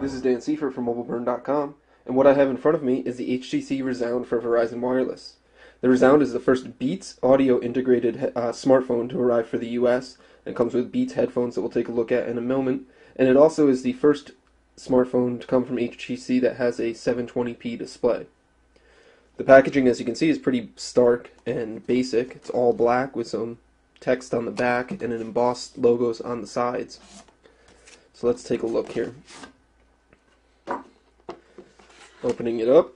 This is Dan Seifert from MobileBurn.com, and what I have in front of me is the HTC Resound for Verizon Wireless. The Resound is the first Beats audio integrated smartphone to arrive for the US, and comes with Beats headphones that we'll take a look at in a moment, and it also is the first smartphone to come from HTC that has a 720p display. The packaging, as you can see, is pretty stark and basic. It's all black with some text on the back and an embossed logos on the sides. So let's take a look here. Opening it up,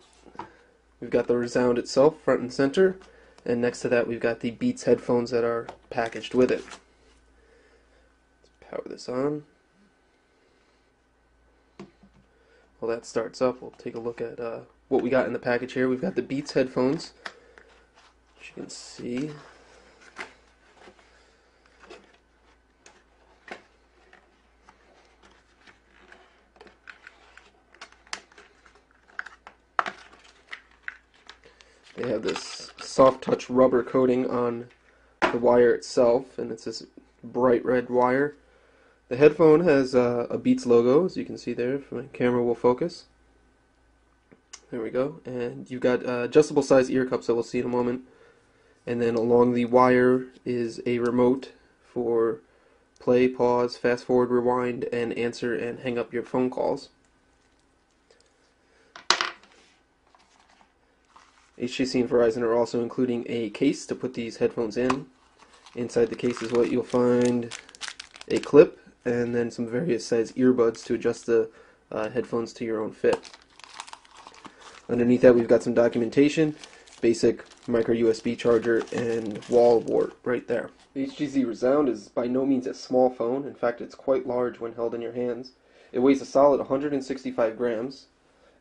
we've got the Resound itself front and center, and next to that we've got the Beats headphones that are packaged with it. Let's power this on. While that starts up, we'll take a look at what we got in the package here. We've got the Beats headphones, as you can see. They have this soft touch rubber coating on the wire itself, and it's this bright red wire. The headphone has a Beats logo, as you can see there, if my camera will focus. There we go. And you've got adjustable size ear cups that we'll see in a moment. And then along the wire is a remote for play, pause, fast forward, rewind, and answer and hang up your phone calls. HTC and Verizon are also including a case to put these headphones in. Inside the case is what you'll find a clip and then some various size earbuds to adjust the headphones to your own fit. Underneath that we've got some documentation, basic micro USB charger, and wall wart right there. The HTC Resound is by no means a small phone. In fact, it's quite large when held in your hands. It weighs a solid 165 grams,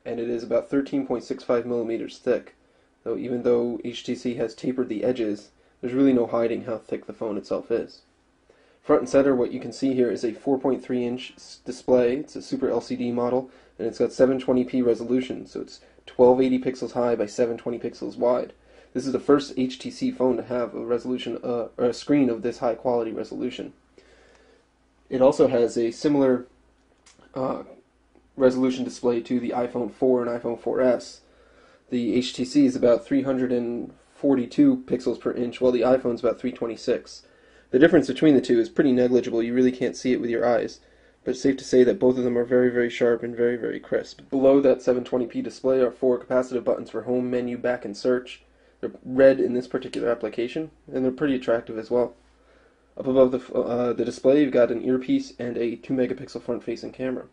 and it is about 13.65 millimeters thick. So even though HTC has tapered the edges, there's really no hiding how thick the phone itself is. Front and center, what you can see here is a 4.3-inch display. It's a Super LCD model, and it's got 720p resolution, so it's 1280 pixels high by 720 pixels wide. This is the first HTC phone to have a resolution or a screen of this high quality resolution. It also has a similar resolution display to the iPhone 4 and iPhone 4S. The HTC is about 342 pixels per inch, while the iPhone is about 326. The difference between the two is pretty negligible. You really can't see it with your eyes, but it's safe to say that both of them are very, very sharp and very, very crisp. Below that 720p display are 4 capacitive buttons for home, menu, back, and search. They're red in this particular application, and they're pretty attractive as well. Up above the display, you've got an earpiece and a 2-megapixel front-facing camera.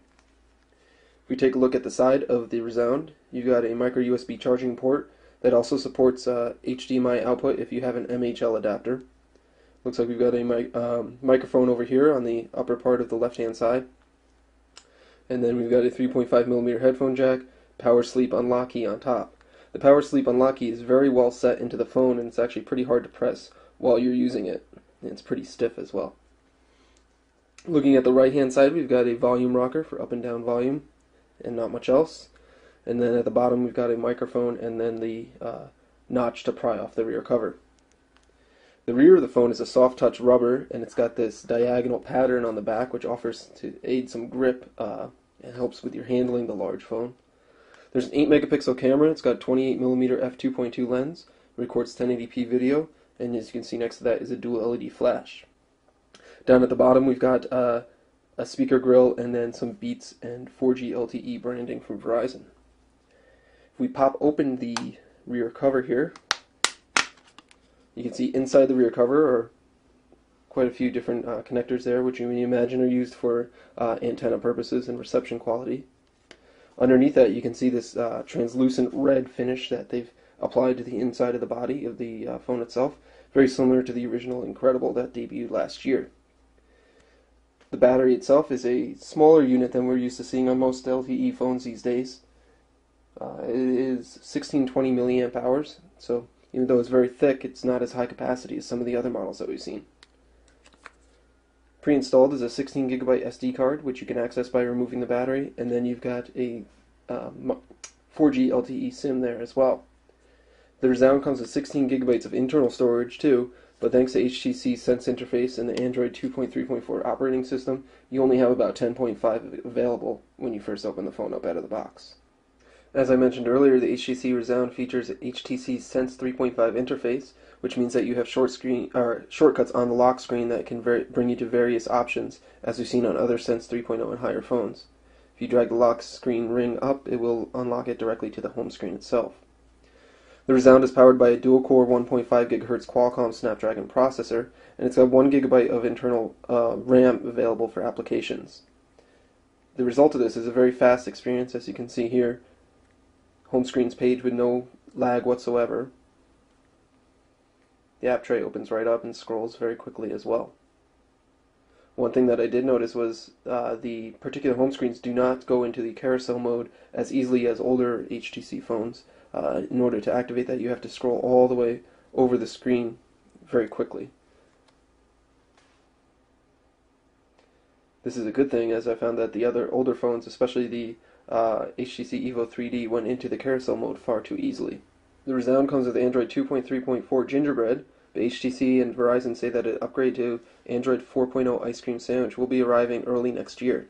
If we take a look at the side of the Resound, you've got a micro USB charging port that also supports HDMI output if you have an MHL adapter. Looks like we've got a microphone over here on the upper part of the left-hand side. And then we've got a 3.5mm headphone jack, power sleep unlock key on top. The power sleep unlock key is very well set into the phone, and it's actually pretty hard to press while you're using it. And it's pretty stiff as well. Looking at the right-hand side, we've got a volume rocker for up and down volume, and not much else. And then at the bottom we've got a microphone and then the notch to pry off the rear cover. The rear of the phone is a soft touch rubber, and it's got this diagonal pattern on the back which offers to aid some grip and helps with your handling the large phone. There's an 8-megapixel camera. It's got 28mm f2.2 lens, records 1080p video, and as you can see next to that is a dual LED flash. Down at the bottom we've got a speaker grill, and then some Beats and 4G LTE branding from Verizon. If we pop open the rear cover here, you can see inside the rear cover are quite a few different connectors there, which you may imagine are used for antenna purposes and reception quality. Underneath that you can see this translucent red finish that they've applied to the inside of the body of the phone itself, very similar to the original Incredible that debuted last year. The battery itself is a smaller unit than we're used to seeing on most LTE phones these days. It is 1620 milliamp hours, so even though it's very thick, it's not as high capacity as some of the other models that we've seen. Pre-installed is a 16 gigabyte SD card, which you can access by removing the battery, and then you've got a 4G LTE SIM there as well. The Resound comes with 16 gigabytes of internal storage too, but thanks to HTC Sense interface and the Android 2.3.4 operating system, you only have about 10.5 available when you first open the phone up out of the box. As I mentioned earlier, the HTC Resound features HTC Sense 3.5 interface, which means that you have shortcuts on the lock screen that can bring you to various options, as we've seen on other Sense 3.0 and higher phones. If you drag the lock screen ring up, it will unlock it directly to the home screen itself. The Resound is powered by a dual-core 1.5 GHz Qualcomm Snapdragon processor, and it's got 1 GB of internal RAM available for applications. The result of this is a very fast experience, as you can see here. Home screen's page with no lag whatsoever. The app tray opens right up and scrolls very quickly as well. One thing that I did notice was the particular home screens do not go into the carousel mode as easily as older HTC phones. In order to activate that, you have to scroll all the way over the screen very quickly. This is a good thing, as I found that the other older phones, especially the HTC Evo 3D, went into the carousel mode far too easily. The Resound comes with Android 2.3.4 Gingerbread, but HTC and Verizon say that an upgrade to Android 4.0 Ice Cream Sandwich will be arriving early next year.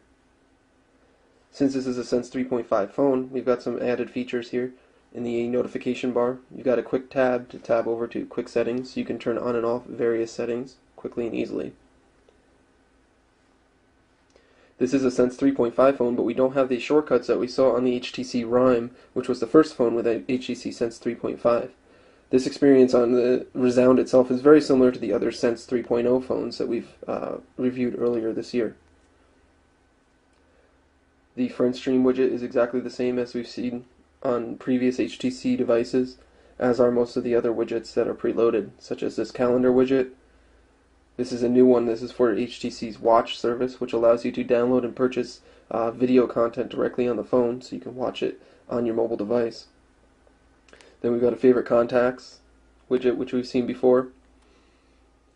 Since this is a Sense 3.5 phone, we've got some added features here. In the notification bar, you've got a quick tab to tab over to quick settings, so you can turn on and off various settings quickly and easily. This is a Sense 3.5 phone, but we don't have the shortcuts that we saw on the HTC Rime, which was the first phone with a HTC Sense 3.5. This experience on the Resound itself is very similar to the other Sense 3.0 phones that we've reviewed earlier this year. The front stream widget is exactly the same as we've seen on previous HTC devices, as are most of the other widgets that are preloaded, such as this calendar widget. This is a new one. This is for HTC's Watch service, which allows you to download and purchase video content directly on the phone, so you can watch it on your mobile device. Then we've got a favorite contacts widget, which we've seen before,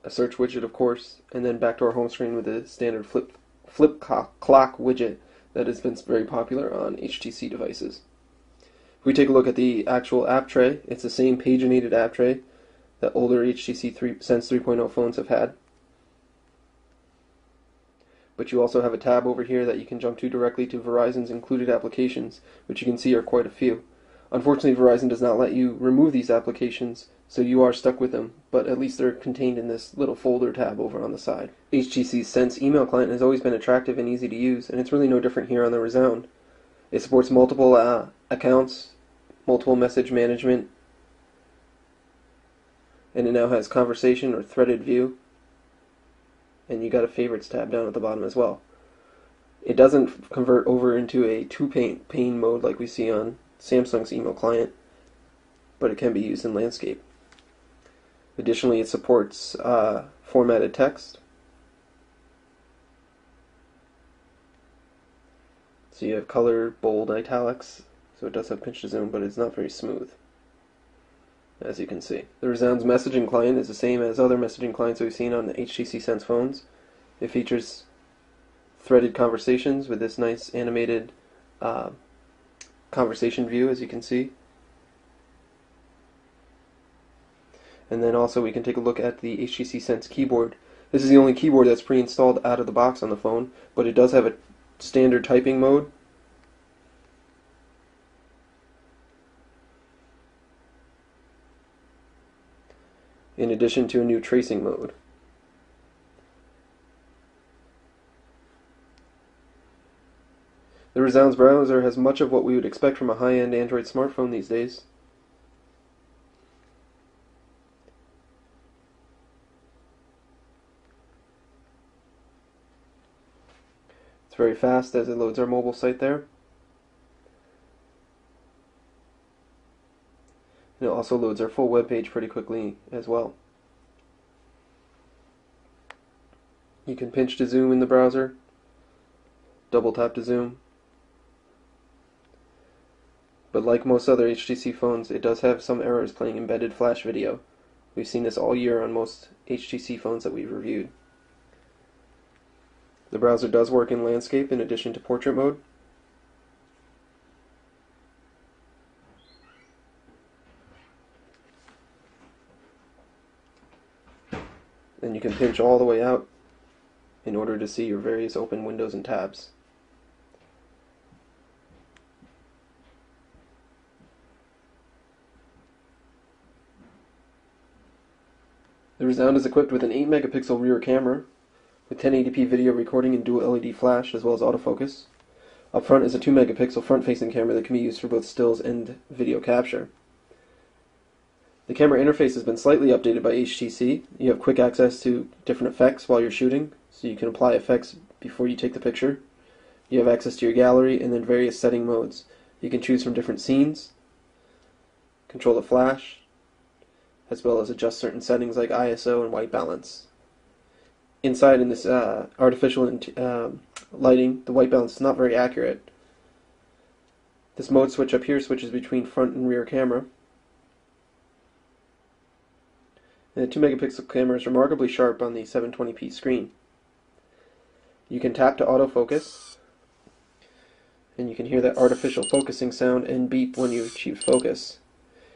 a search widget, of course, and then back to our home screen with a standard flip clock widget that has been very popular on HTC devices. If we take a look at the actual app tray, it's the same paginated app tray that older HTC Sense 3.0 phones have had. But you also have a tab over here that you can jump to directly to Verizon's included applications, which you can see are quite a few. Unfortunately, Verizon does not let you remove these applications, so you are stuck with them, but at least they're contained in this little folder tab over on the side. HTC's Sense email client has always been attractive and easy to use, and it's really no different here on the Resound. It supports multiple accounts, multiple message management, and it now has conversation or threaded view, and you got a favorites tab down at the bottom as well. It doesn't convert over into a two-pane mode like we see on Samsung's email client, but it can be used in landscape. Additionally, it supports formatted text. So you have color, bold, italics, so it does have pinch to zoom, but it's not very smooth, as you can see. The Resound's messaging client is the same as other messaging clients we've seen on the HTC Sense phones. It features threaded conversations with this nice animated conversation view, as you can see. And then also we can take a look at the HTC Sense keyboard. This is the only keyboard that's pre-installed out of the box on the phone, but it does have a standard typing mode. In addition to a new tracing mode. The Resound's browser has much of what we would expect from a high-end Android smartphone these days. It's very fast as it loads our mobile site there. And it also loads our full web page pretty quickly as well. You can pinch to zoom in the browser, double tap to zoom. But like most other HTC phones, it does have some errors playing embedded flash video. We've seen this all year on most HTC phones that we've reviewed. The browser does work in landscape in addition to portrait mode. and you can pinch all the way out in order to see your various open windows and tabs. The Resound is equipped with an 8 megapixel rear camera with 1080p video recording and dual LED flash as well as autofocus. Up front is a 2 megapixel front-facing camera that can be used for both stills and video capture. The camera interface has been slightly updated by HTC. You have quick access to different effects while you're shooting, so you can apply effects before you take the picture. You have access to your gallery and then various setting modes. You can choose from different scenes, control the flash, as well as adjust certain settings like ISO and white balance. Inside in this artificial lighting, the white balance is not very accurate. This mode switch up here switches between front and rear camera. And the 2 megapixel camera is remarkably sharp on the 720p screen. You can tap to autofocus, and you can hear that artificial focusing sound and beep when you achieve focus.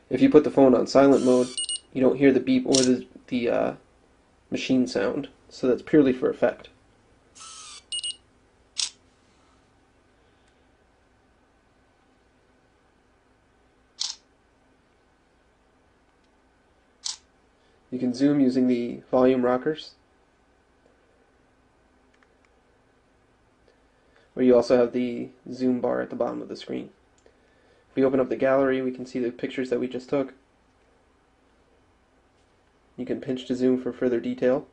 If you put the phone on silent mode, you don't hear the beep or the machine sound, so that's purely for effect. You can zoom using the volume rockers, where you also have the zoom bar at the bottom of the screen. If we open up the gallery, we can see the pictures that we just took. You can pinch to zoom for further detail.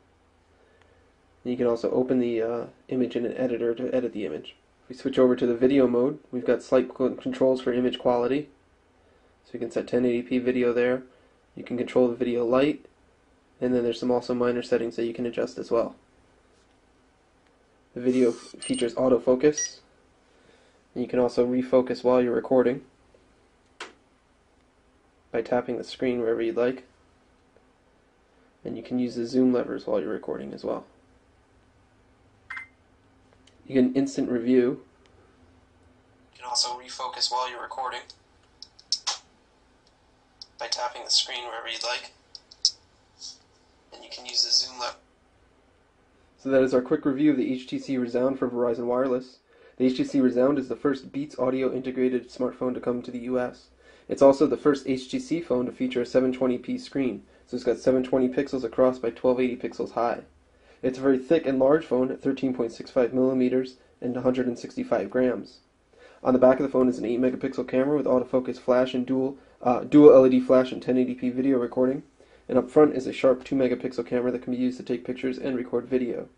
And you can also open the image in an editor to edit the image. If we switch over to the video mode, we've got slight controls for image quality. So you can set 1080p video there. You can control the video light, and then there's some also minor settings that you can adjust as well. The video features autofocus, and you can also refocus while you're recording by tapping the screen wherever you'd like. And you can use the zoom levers while you're recording as well. You can instant review. You can also refocus while you're recording by tapping the screen wherever you'd like. And you can use the zoom lever. So that is our quick review of the HTC Resound for Verizon Wireless. The HTC Resound is the first Beats audio integrated smartphone to come to the US. It's also the first HTC phone to feature a 720p screen, so it's got 720 pixels across by 1280 pixels high. It's a very thick and large phone at 13.65 millimeters and 165 grams. On the back of the phone is an 8 megapixel camera with autofocus flash and dual LED flash and 1080p video recording. And up front is a sharp 2 megapixel camera that can be used to take pictures and record video.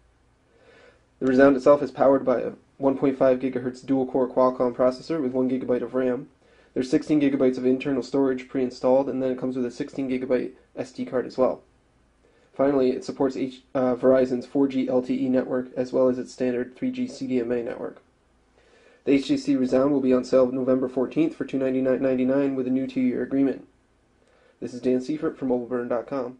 The Resound itself is powered by a 1.5 GHz dual-core Qualcomm processor with 1 GB of RAM. There's 16 GB of internal storage pre-installed, and then it comes with a 16 GB SD card as well. Finally, it supports Verizon's 4G LTE network as well as its standard 3G CDMA network. The HTC Resound will be on sale November 14th for $299.99 with a new 2-year agreement. This is Dan Seifert from MobileBurn.com.